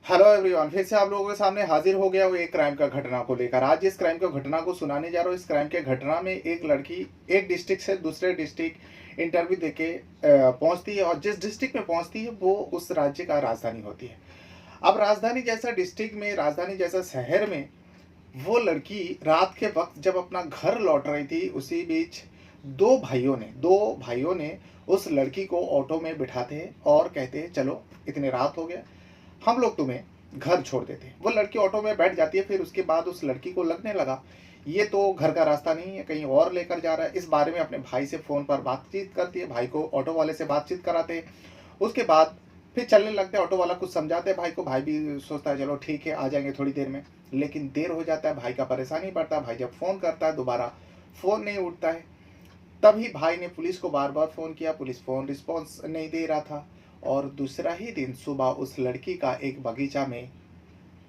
Hello everyone, फिर से आप लोगों के सामने हाजिर हो गया वो एक क्राइम का घटना को लेकर। आज इस क्राइम का घटना को सुनाने जा रहा हूँ। इस क्राइम के घटना में एक लड़की एक डिस्ट्रिक्ट से दूसरे डिस्ट्रिक्ट इंटरव्यू देके पहुंचती है, और जिस डिस्ट्रिक्ट में पहुंचती है वो उस राज्य का राजधानी होती है। अब राजधानी जैसा डिस्ट्रिक्ट में, राजधानी जैसा शहर में वो लड़की रात के वक्त जब अपना घर लौट रही थी, उसी बीच दो भाइयों ने उस लड़की को ऑटो में बिठाते हैं और कहते हैं चलो इतने रात हो गया, हम लोग तुम्हें घर छोड़ देते हैं। वो लड़की ऑटो में बैठ जाती है। फिर उसके बाद उस लड़की को लगने लगा ये तो घर का रास्ता नहीं है, कहीं और लेकर जा रहा है। इस बारे में अपने भाई से फ़ोन पर बातचीत करती है, भाई को ऑटो वाले से बातचीत कराते हैं। उसके बाद फिर चलने लगते हैं। ऑटो वाला कुछ समझाते हैं भाई को, भाई भी सोचता है चलो ठीक है आ जाएंगे थोड़ी देर में। लेकिन देर हो जाता है, भाई का परेशानी बढ़ता है। भाई जब फ़ोन करता है दोबारा फ़ोन नहीं उठता है। तभी भाई ने पुलिस को बार बार फ़ोन किया, पुलिस फ़ोन रिस्पॉन्स नहीं दे रहा था। और दूसरा ही दिन सुबह उस लड़की का एक बगीचा में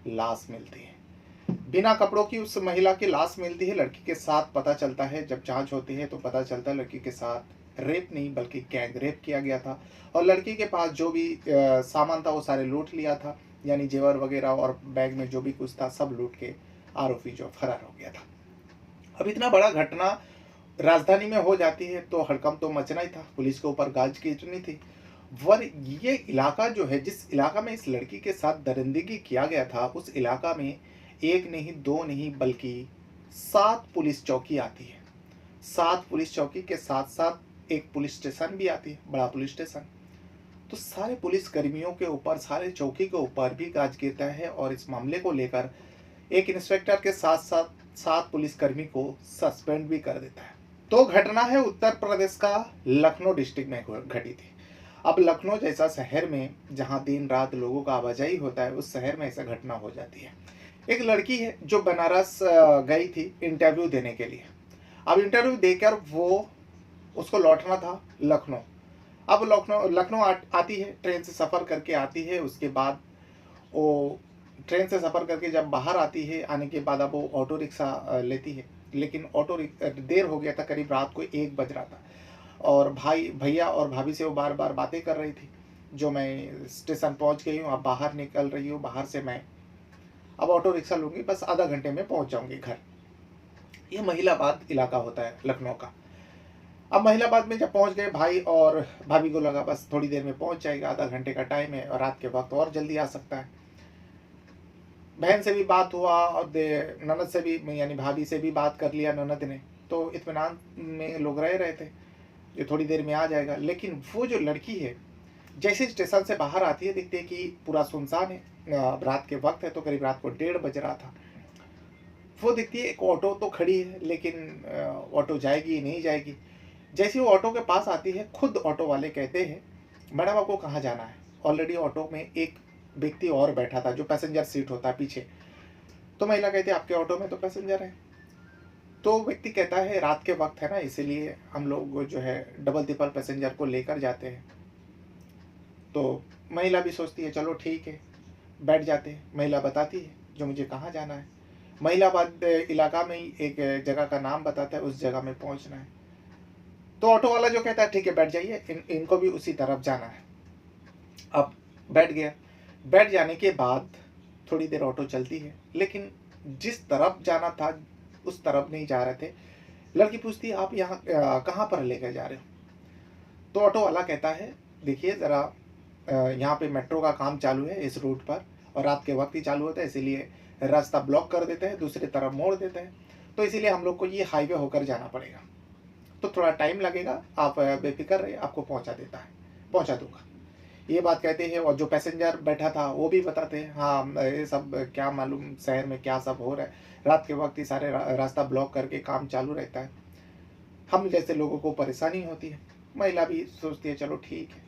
लाश मिलती है। बिना कपड़ों की उस महिला की लाश मिलती है। लड़की के साथ पता चलता है, जब जांच होती है तो पता चलता है लड़की के साथ रेप नहीं बल्कि गैंग रेप किया गया था। और लड़की के पास जो भी सामान था वो सारे लूट लिया था, यानी जेवर वगैरह, और बैग में जो भी कुछ था सब लूट के आरोपी जो फरार हो गया था। अब इतना बड़ा घटना राजधानी में हो जाती है तो हड़कंप तो मचना ही था, पुलिस के ऊपर गाज खींचनी थी। वर ये इलाका जो है, जिस इलाका में इस लड़की के साथ दरिंदगी किया गया था, उस इलाका में एक नहीं दो नहीं बल्कि 7 पुलिस चौकी आती है। 7 पुलिस चौकी के साथ साथ एक पुलिस स्टेशन भी आती है, बड़ा पुलिस स्टेशन। तो सारे पुलिस कर्मियों के ऊपर, सारे चौकी के ऊपर भी गाज गिरता है, और इस मामले को लेकर एक इंस्पेक्टर के साथ साथ 7 पुलिसकर्मी को सस्पेंड भी कर देता है। तो घटना है उत्तर प्रदेश का लखनऊ डिस्ट्रिक्ट में घटी थी। अब लखनऊ जैसा शहर में जहां दिन रात लोगों का आवाजाही होता है, उस शहर में ऐसा घटना हो जाती है। एक लड़की है जो बनारस गई थी इंटरव्यू देने के लिए। अब इंटरव्यू देकर वो उसको लौटना था लखनऊ। अब लखनऊ लखनऊ आती है, ट्रेन से सफ़र करके आती है। उसके बाद वो ट्रेन से सफ़र करके जब बाहर आती है, आने के बाद अब वो ऑटो रिक्शा लेती है। लेकिन देर हो गया था, करीब रात को 1 बज रहा था। और भैया और भाभी से वो बार बार बातें कर रही थी, जो मैं स्टेशन पहुंच गई हूँ, अब बाहर निकल रही हूँ, बाहर से मैं अब ऑटो रिक्शा लूँगी, बस आधा घंटे में पहुंच जाऊँगी घर। ये महिलाबाद इलाका होता है लखनऊ का। अब महिलाबाद में जब पहुंच गए, भाई और भाभी को लगा बस थोड़ी देर में पहुंच जाएगा, आधा घंटे का टाइम है और रात के वक्त और जल्दी आ सकता है। बहन से भी बात हुआ और ननद से भी, यानी भाभी से भी बात कर लिया ननद ने। तो इत्मीनान में लोग रह रहे थे जो थोड़ी देर में आ जाएगा। लेकिन वो जो लड़की है जैसे स्टेशन से बाहर आती है, देखते हैं कि पूरा सुनसान है। अब रात के वक्त है, तो करीब रात को 1:30 बज रहा था। वो देखती है एक ऑटो तो खड़ी है, लेकिन ऑटो जाएगी नहीं जाएगी। जैसे वो ऑटो के पास आती है, खुद ऑटो वाले कहते हैं मैडम आपको कहाँ जाना है। ऑलरेडी ऑटो में एक व्यक्ति और बैठा था, जो पैसेंजर सीट होता है पीछे। तो महिला कहती है आपके ऑटो में तो पैसेंजर है। तो व्यक्ति कहता है रात के वक्त है ना, इसीलिए हम लोग जो है डबल ट्रिपल पैसेंजर को लेकर जाते हैं। तो महिला भी सोचती है चलो ठीक है, बैठ जाते हैं। महिला बताती है जो मुझे कहाँ जाना है। महिलाबाद इलाका में ही एक जगह का नाम बताता है, उस जगह में पहुँचना है। तो ऑटो वाला जो कहता है ठीक है बैठ जाइए, इनको भी उसी तरफ जाना है। अब बैठ गया। बैठ जाने के बाद थोड़ी देर ऑटो चलती है, लेकिन जिस तरफ जाना था उस तरफ नहीं जा रहे थे। लड़की पूछती है आप यहाँ कहाँ पर लेकर जा रहे हो। तो ऑटो वाला कहता है देखिए ज़रा, यहाँ पे मेट्रो का काम चालू है इस रूट पर, और रात के वक्त ही चालू होता है, इसीलिए रास्ता ब्लॉक कर देते हैं, दूसरी तरफ मोड़ देते हैं। तो इसीलिए हम लोग को ये हाईवे होकर जाना पड़ेगा, तो थोड़ा टाइम लगेगा, आप बेफिक्र रहिए, आपको पहुँचा दूंगा। ये बात कहते हैं, और जो पैसेंजर बैठा था वो भी बताते हैं हाँ ये सब क्या मालूम शहर में क्या सब हो रहा है, रात के वक्त ही सारे रास्ता ब्लॉक करके काम चालू रहता है, हम जैसे लोगों को परेशानी होती है। महिला भी सोचती है चलो ठीक है।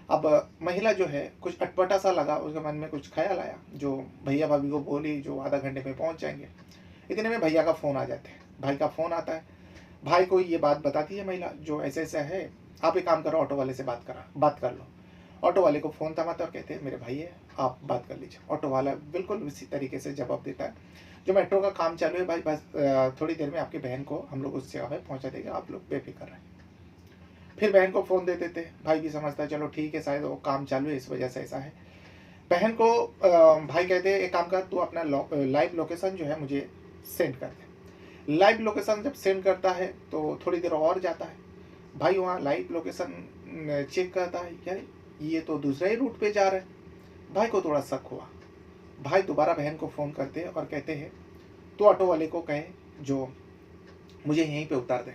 अब महिला जो है कुछ अटपटा सा लगा, उसके मन में कुछ ख्याल आया, जो भैया भाभी को बोली जो आधा घंटे में पहुंच जाएंगे। इतने में भैया का फ़ोन आ जाता है, भाई का फ़ोन आता है। भाई को ये बात बताती है महिला जो ऐसे ऐसा है, आप एक काम करो ऑटो वाले से बात कर लो। ऑटो वाले को फ़ोन थमाते और कहते हैं मेरे भाई है, आप बात कर लीजिए। ऑटो वाला बिल्कुल इसी तरीके से जवाब देता है जो मेट्रो का काम चालू है भाई, बस थोड़ी देर में आपकी बहन को हम लोग उस जगह पे पहुंचा देंगे, आप लोग बेफिक्र रहें। फिर बहन को फ़ोन दे देते, भाई भी समझता है चलो ठीक है शायद वो काम चालू है इस वजह से ऐसा है। बहन को भाई कहते हैं एक काम कर, तू अपना लाइव लोकेशन जो है मुझे सेंड कर दे। लाइव लोकेशन जब सेंड करता है तो थोड़ी देर और जाता है, भाई वहाँ लाइव लोकेशन चेक करता है, यार ये तो दूसरे ही रूट पे जा रहे हैं। भाई को थोड़ा शक हुआ, भाई दोबारा बहन को फ़ोन करते हैं और कहते हैं तो ऑटो वाले को कहे जो मुझे यहीं पे उतार दे।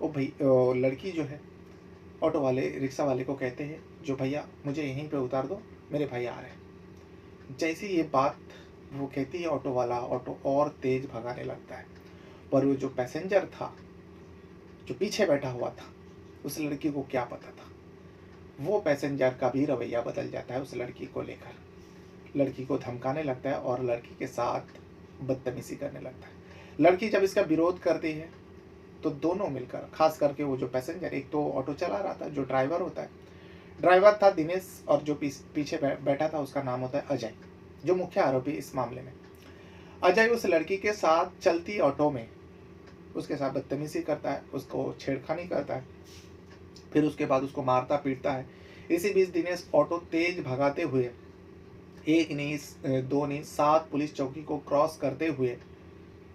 वो भाई लड़की जो है ऑटो वाले रिक्शा वाले को कहते हैं जो भैया मुझे यहीं पे उतार दो, मेरे भाई आ रहे हैं। जैसे ये बात वो कहती है, ऑटो वाला ऑटो और तेज भगाने लगता है। पर वो जो पैसेंजर था जो पीछे बैठा हुआ था, उस लड़की को क्या पता था, वो पैसेंजर का भी रवैया बदल जाता है उस लड़की को लेकर। लड़की को धमकाने लगता है और लड़की के साथ बदतमीजी करने लगता है। लड़की जब इसका विरोध करती है तो दोनों मिलकर, खास करके वो जो पैसेंजर, एक तो ऑटो चला रहा था जो ड्राइवर होता है, ड्राइवर था दिनेश, और जो पीछे बैठा था उसका नाम होता है अजय, जो मुख्य आरोपी इस मामले में। अजय उस लड़की के साथ चलती ऑटो में उसके साथ बदतमीजी करता है, उसको छेड़खानी करता है, फिर उसके बाद उसको मारता पीटता है। इसी बीच दिनेश ऑटो तेज भगाते हुए एक नहीं दो नहीं 7 पुलिस चौकी को क्रॉस करते हुए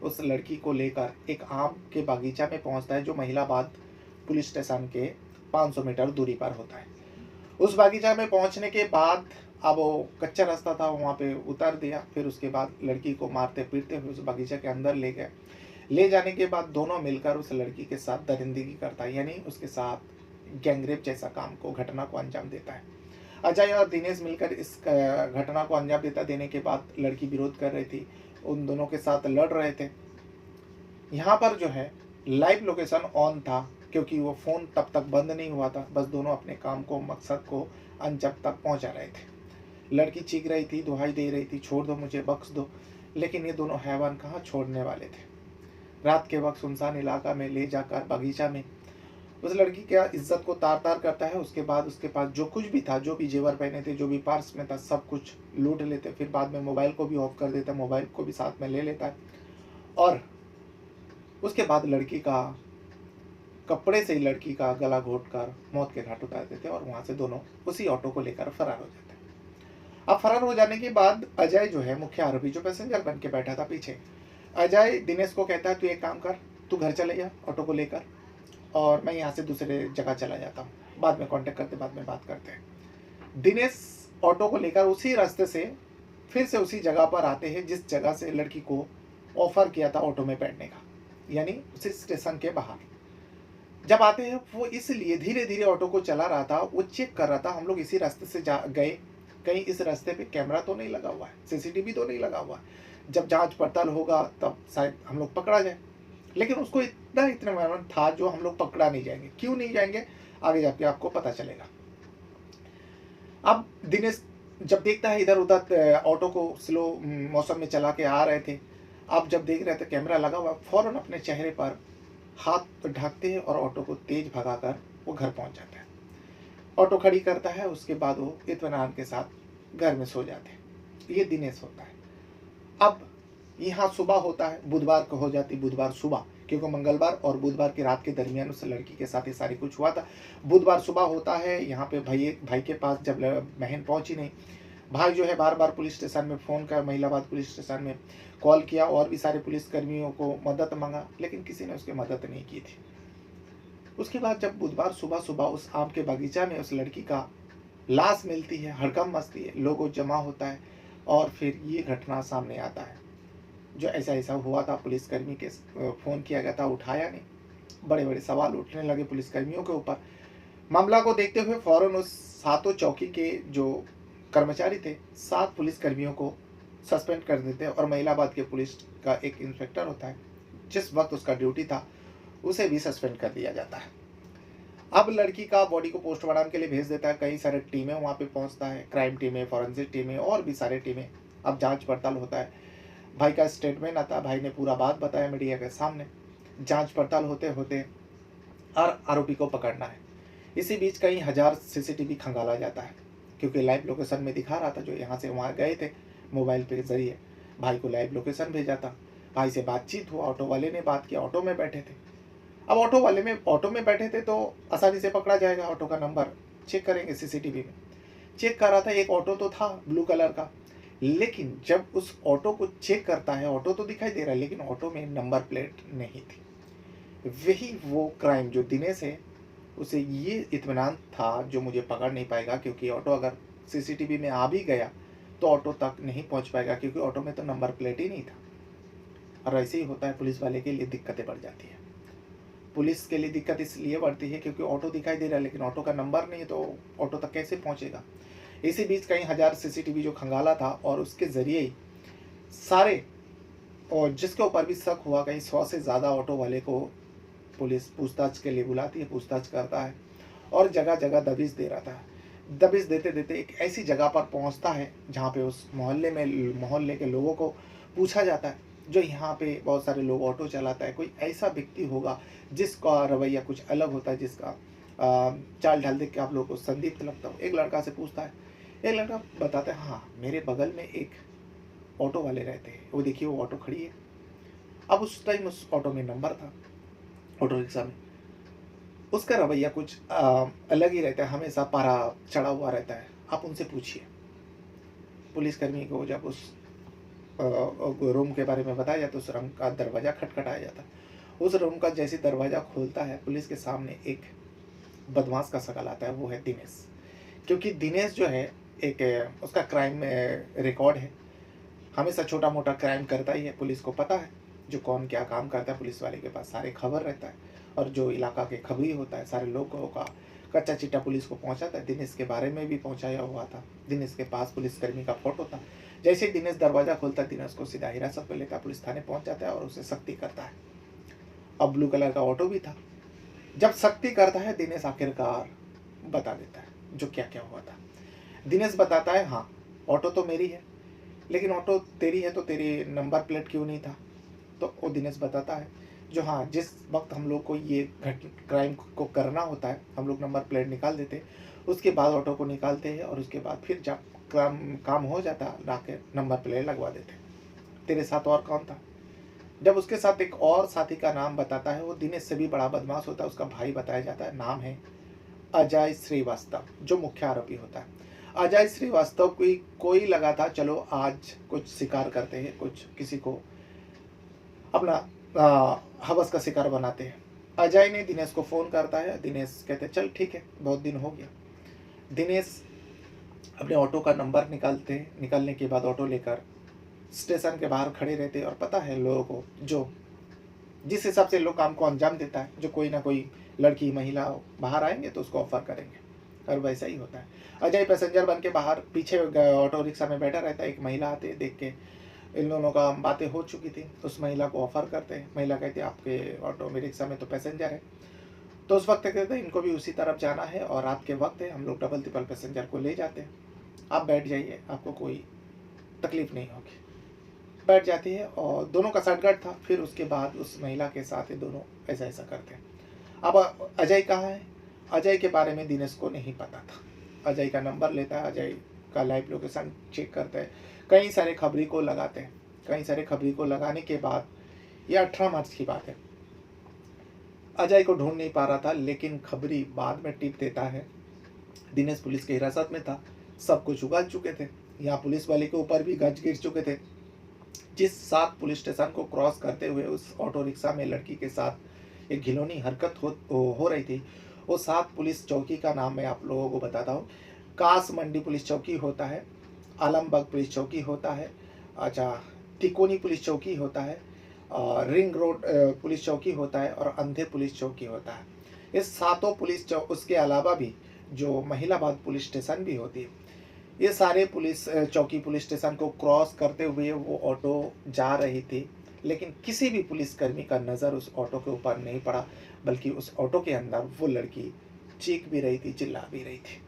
उस लड़की को लेकर एक आम के बागीचा में पहुंचता है, जो महिलाबाद पुलिस स्टेशन के 500 मीटर दूरी पर होता है। उस बागीचा में पहुंचने के बाद अब वो कच्चा रास्ता था, वहाँ पे उतार दिया। फिर उसके बाद लड़की को मारते पीटते हुए उस बागीचा के अंदर ले गए। ले जाने के बाद दोनों मिलकर उस लड़की के साथ दरिंदगी करता है, यानी उसके साथ गैंगरेप जैसा काम को, घटना को अंजाम देता है। अजय और दिनेश मिलकर इस घटना को अंजाम देने के बाद लड़की विरोध कर रही थी, उन दोनों के साथ लड़ रहे थे। यहाँ पर जो है लाइव लोकेशन ऑन था, क्योंकि वो फ़ोन तब तक बंद नहीं हुआ था, बस दोनों अपने काम को, मकसद को अंजाम तक पहुँचा रहे थे। लड़की चीख रही थी, दुहाई दे रही थी, छोड़ दो मुझे, बख्श दो, लेकिन ये दोनों हैवान कहाँ छोड़ने वाले थे। रात के वक्त सुनसान इलाका में ले जाकर बागीचा में उस लड़की की इज्जत को तार तार करता है। उसके बाद उसके पास जो कुछ भी था, जो भी जेवर पहने थे, जो भी पर्स में था, सब कुछ लूट लेते। फिर बाद में मोबाइल को भी ऑफ कर देता, मोबाइल को भी साथ में ले लेता है, और उसके बाद लड़की का कपड़े से ही लड़की का गला घोट कर मौत के घाट उतार देते और वहाँ से दोनों उसी ऑटो को लेकर फरार हो जाते। अब फरार हो जाने के बाद अजय जो है मुख्य आरोपी, जो पैसेंजर बन के बैठा था पीछे, अजय दिनेश को कहता है तू एक काम कर, तू घर चले जा ऑटो को लेकर, और मैं यहाँ से दूसरे जगह चला जाता हूँ, बाद में कांटेक्ट करते, बाद में बात करते हैं। दिनेश ऑटो को लेकर उसी रास्ते से फिर से उसी जगह पर आते हैं जिस जगह से लड़की को ऑफर किया था ऑटो में बैठने का, यानी उसी स्टेशन के बाहर। जब आते हैं वो इसलिए धीरे धीरे ऑटो को चला रहा था, वो चेक कर रहा था हम लोग इसी रास्ते से गए, कहीं इस रास्ते पे कैमरा तो नहीं लगा हुआ है, सीसीटीवी तो नहीं लगा हुआ है, जब जांच पड़ताल होगा तब शायद हम लोग पकड़ा जाए। लेकिन उसको इतना था जो हम लोग पकड़ा नहीं जाएंगे। क्यों नहीं जाएंगे, आगे जाके आपको पता चलेगा। अब दिनेश जब देखता है इधर उधर ऑटो को स्लो मौसम में चला के आ रहे थे, अब जब देख रहे थे कैमरा लगा हुआ, फौरन अपने चेहरे पर हाथ ढकते हैं और ऑटो को तेज भगाकर वो घर पहुंच जाता है। ऑटो खड़ी करता है, उसके बाद वो इत्मीनान के साथ घर में सो जाते हैं। ये दिनेश होता है। अब यहाँ सुबह होता है, बुधवार को हो जाती, बुधवार सुबह, क्योंकि मंगलवार और बुधवार की रात के दरमियान उस लड़की के साथ ये सारी कुछ हुआ था। बुधवार सुबह होता है, यहाँ पे भाई के पास जब बहन पहुंची नहीं, भाई जो है बार बार पुलिस स्टेशन में फ़ोन कर, महिलाबाद पुलिस स्टेशन में कॉल किया और भी सारे पुलिस कर्मियों को मदद मांगा, लेकिन किसी ने उसकी मदद नहीं की थी। उसके बाद जब बुधवार सुबह सुबह उस आम के बागीचा में उस लड़की का लाश मिलती है, हड़कंप मचती है, लोगों जमा होता है, और फिर ये घटना सामने आता है जो ऐसा ऐसा हुआ था। पुलिसकर्मी के फ़ोन किया गया था, उठाया नहीं, बड़े बड़े सवाल उठने लगे पुलिसकर्मियों के ऊपर। मामला को देखते हुए फ़ौरन उस 7 चौकी के जो कर्मचारी थे, 7 पुलिसकर्मियों को सस्पेंड कर देते हैं, और महिलाबाद के पुलिस का एक इंस्पेक्टर होता है, जिस वक्त उसका ड्यूटी था, उसे भी सस्पेंड कर दिया जाता है। अब लड़की का बॉडी को पोस्टमार्टम के लिए भेज देता है, कई सारे टीमें वहाँ पे पहुँचता है, क्राइम टीमें, फॉरेंसिक टीमें और भी सारे टीमें। अब जांच पड़ताल होता है, भाई का स्टेटमेंट आता है, भाई ने पूरा बात बताया मीडिया के सामने। जांच पड़ताल होते होते और आरोपी को पकड़ना है। इसी बीच कई हज़ार सीसीटीवी खंगाला जाता है, क्योंकि लाइव लोकेशन में दिखा रहा था, जो यहाँ से वहाँ गए थे मोबाइल के ज़रिए, भाई को लाइव लोकेशन भेजा था। भाई से बातचीत हुआ, ऑटो वाले ने बात किया, ऑटो में बैठे थे। अब ऑटो में बैठे थे तो आसानी से पकड़ा जाएगा, ऑटो का नंबर चेक करेंगे सीसीटीवी में। चेक कर रहा था, एक ऑटो तो था ब्लू कलर का, लेकिन जब उस ऑटो को चेक करता है, ऑटो तो दिखाई दे रहा है लेकिन ऑटो में नंबर प्लेट नहीं थी। वही वो क्राइम जो दिनेश है, उसे ये इत्मीनान था जो मुझे पकड़ नहीं पाएगा, क्योंकि ऑटो अगर सीसीटीवी में आ भी गया तो ऑटो तक नहीं पहुंच पाएगा, क्योंकि ऑटो में तो नंबर प्लेट ही नहीं था। और ऐसे ही होता है, पुलिस वाले के लिए दिक्कतें बढ़ जाती है। पुलिस के लिए दिक्कत इसलिए बढ़ती है क्योंकि ऑटो दिखाई दे रहा है लेकिन ऑटो का नंबर नहीं है, तो ऑटो तक कैसे पहुंचेगा। इसी बीच कई हजार सीसीटीवी जो खंगाला था और उसके जरिए ही सारे, और जिसके ऊपर भी शक हुआ, कहीं 100 से ज़्यादा ऑटो वाले को पुलिस पूछताछ के लिए बुलाती है, पूछताछ करता है और जगह जगह दबिश दे रहा था। दबिश देते देते एक ऐसी जगह पर पहुंचता है जहां पे उस मोहल्ले के लोगों को पूछा जाता है, जो यहाँ पे बहुत सारे लोग ऑटो चलाता है, कोई ऐसा व्यक्ति होगा जिसका रवैया कुछ अलग होता है, जिसका चाल ढाल देख के आप लोगों को संदिग्ध लगता हो। एक लड़का से पूछता है, एक लड़का बताता है, हाँ मेरे बगल में एक ऑटो वाले रहते हैं, वो देखिए वो ऑटो खड़ी है। अब उस टाइम उस ऑटो में नंबर था, ऑटो रिक्शा में। उसका रवैया कुछ अलग ही रहता है, हमेशा पारा चढ़ा हुआ रहता है। आप उनसे पूछिए। पुलिसकर्मी को जब उस रूम के बारे में बताया जाता है, उस रूम का दरवाज़ा खटखटाया जाता है। उस रूम का जैसे दरवाज़ा खोलता है, पुलिस के सामने एक बदमाश का शकल आता है, वो है दिनेश। क्योंकि दिनेश जो है एक उसका क्राइम रिकॉर्ड है, हमेशा छोटा मोटा क्राइम करता ही है। पुलिस को पता है जो कौन क्या काम करता है, पुलिस वाले के पास सारे खबर रहता है, और जो इलाका के खबरी होता है, सारे लोगों का कच्चा चिट्ठा पुलिस को पहुंचाता है। दिनेश के बारे में भी पहुंचाया हुआ था, दिनेश के पास पुलिसकर्मी का फोटो था। जैसे ही दिनेश दरवाज़ा खोलता है, दिनेश को सीधा हिरासत में लेता है, पुलिस थाने पहुंच जाता है और उसे सख्ती करता है। अब ब्लू कलर का ऑटो भी था। जब सख्ती करता है, दिनेश आखिरकार बता देता है जो क्या क्या हुआ था। दिनेश बताता है, हाँ ऑटो तो मेरी है, लेकिन ऑटो तेरी है तो तेरी नंबर प्लेट क्यों नहीं था। तो वो दिनेश बताता है, जो हाँ जिस वक्त हम लोग को ये क्राइम को करना होता है, हम लोग नंबर प्लेट निकाल देते, उसके बाद ऑटो को निकालते हैं और उसके बाद फिर जब काम हो जाता ला के नंबर प्लेट लगवा देते। तेरे साथ और कौन था। जब उसके साथ एक और साथी का नाम बताता है, वो दिनेश से भी बड़ा बदमाश होता है, उसका भाई बताया जाता है, नाम है अजय श्रीवास्तव, जो मुख्य आरोपी होता है। अजय श्रीवास्तव कोई लगा था, चलो आज कुछ शिकार करते हैं, कुछ किसी को अपना हवस का शिकार बनाते हैं। अजय ने दिनेश को फ़ोन करता है, दिनेश कहते चल ठीक है, बहुत दिन हो गया। दिनेश अपने ऑटो का नंबर निकालने के बाद ऑटो लेकर स्टेशन के बाहर खड़े रहते हैं, और पता है लोगों को जो जिस हिसाब से लोग काम को अंजाम देता है, जो कोई ना कोई लड़की महिला बाहर आएंगे तो उसको ऑफर करेंगे, और वैसा ही होता है। अजय पैसेंजर बन के बाहर पीछे ऑटो रिक्शा में बैठा रहता है। एक महिला आती है, देख के इन दोनों का बातें हो चुकी थी, उस महिला को ऑफर करते हैं। महिला कहती है आपके ऑटो में रिक्शा में तो पैसेंजर है, तो उस वक्त कहते हैं इनको भी उसी तरफ जाना है और रात के वक्त है, हम लोग डबल ट्रिपल पैसेंजर को ले जाते हैं, आप बैठ जाइए, आपको कोई तकलीफ नहीं होगी। बैठ जाती है और दोनों का साठगांठ था। फिर उसके बाद उस महिला के साथ ये दोनों ऐसा ऐसा करते हैं। अब अजय कहाँ है, अजय के बारे में दिनेश को नहीं पता था। अजय का नंबर लेता है, अजय का लाइव लोकेशन चेक करता है, कई सारे खबरी को लगाते हैं। कई सारे खबरी को लगाने के बाद, ये 18 मार्च की बात है, अजय को ढूंढ नहीं पा रहा था, लेकिन खबरी बाद में टिप देता है। दिनेश पुलिस की हिरासत में था, सब कुछ उगल चुके थे, यहाँ पुलिस वाले के ऊपर भी गज गिर चुके थे। जिस 7 पुलिस स्टेशन को क्रॉस करते हुए उस ऑटो रिक्शा में लड़की के साथ एक घिनौनी हरकत हो रही थी, वो 7 पुलिस चौकी का नाम मैं आप लोगों को बताता हूँ। कास मंडी पुलिस चौकी होता है, आलमबाग पुलिस चौकी होता है, अच्छा तिकोनी पुलिस चौकी होता है, रिंग रोड पुलिस चौकी होता है, और अंधे पुलिस चौकी होता है। इस 7 पुलिस उसके अलावा भी जो महिलाबाद पुलिस स्टेशन भी होती है, ये सारे पुलिस चौकी पुलिस स्टेशन को क्रॉस करते हुए वो ऑटो जा रही थी, लेकिन किसी भी पुलिसकर्मी का नज़र उस ऑटो के ऊपर नहीं पड़ा, बल्कि उस ऑटो के अंदर वो लड़की चीख भी रही थी, चिल्ला भी रही थी।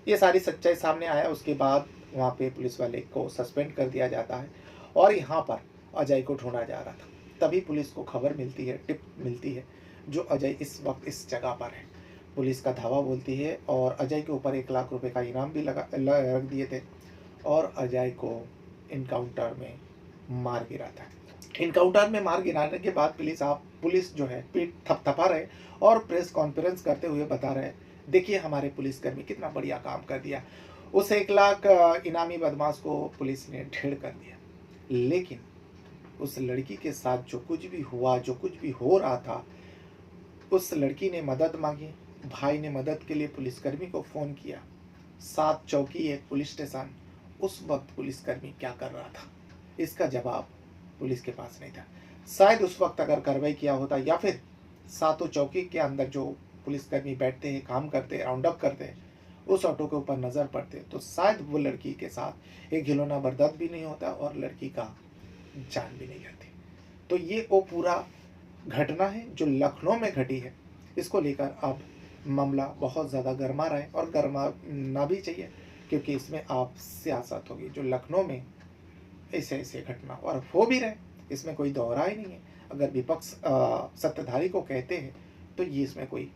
ये सारी सच्चाई सामने आया। उसके बाद वहाँ पे पुलिस वाले को सस्पेंड कर दिया जाता है और यहाँ पर अजय को ढूंढा जा रहा था। तभी पुलिस को खबर मिलती है, टिप मिलती है, जो अजय इस वक्त इस जगह पर है। पुलिस का धावा बोलती है और अजय के ऊपर 1 लाख रुपए का इनाम भी रख दिए थे, और अजय को इनकाउंटर में मार गिरा था। इनकाउंटर में मार गिराने के बाद पुलिस जो है पीठ थपथपा रहे और प्रेस कॉन्फ्रेंस करते हुए बता रहे, देखिए हमारे पुलिसकर्मी कितना बढ़िया काम कर दिया, उस 1 लाख इनामी बदमाश को पुलिस ने ढेर कर दिया। लेकिन उस लड़की के साथ जो कुछ भी हुआ, जो कुछ भी हो रहा था, उस लड़की ने मदद मांगी, भाई ने मदद के लिए पुलिसकर्मी को फ़ोन किया। 7 चौकी एक पुलिस स्टेशन, उस वक्त पुलिसकर्मी क्या कर रहा था, इसका जवाब पुलिस के पास नहीं था। शायद उस वक्त अगर कार्रवाई किया होता, या फिर 7 चौकी के अंदर जो पुलिसकर्मी बैठते हैं, काम करते हैं, राउंड अप करते हैं, उस ऑटो के ऊपर नज़र पड़ते, तो शायद वो लड़की के साथ एक घिनौना बर्दाश्त भी नहीं होता और लड़की का जान भी नहीं जाती। तो ये वो पूरा घटना है जो लखनऊ में घटी है। इसको लेकर अब मामला बहुत ज़्यादा गर्मा रहा है और गर्माना भी चाहिए, क्योंकि इसमें आप सियासत होगी। जो लखनऊ में ऐसे ऐसे घटना और हो भी रहे, इसमें कोई दोहरा ही नहीं है। अगर विपक्ष सत्ताधारी को कहते हैं तो ये इसमें कोई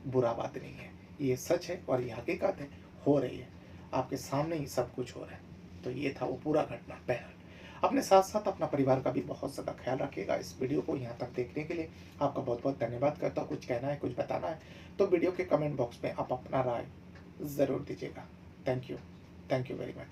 बुरा बात नहीं है, ये सच है और ये हकीकत है, हो रही है, आपके सामने ही सब कुछ हो रहा है। तो ये था वो पूरा घटना। बहरहाल अपने साथ साथ अपना परिवार का भी बहुत ज़्यादा ख्याल रखिएगा। इस वीडियो को यहाँ तक देखने के लिए आपका बहुत बहुत धन्यवाद करता हूँ। कुछ कहना है, कुछ बताना है तो वीडियो के कमेंट बॉक्स में आप अपना राय ज़रूर दीजिएगा। Thank you very much.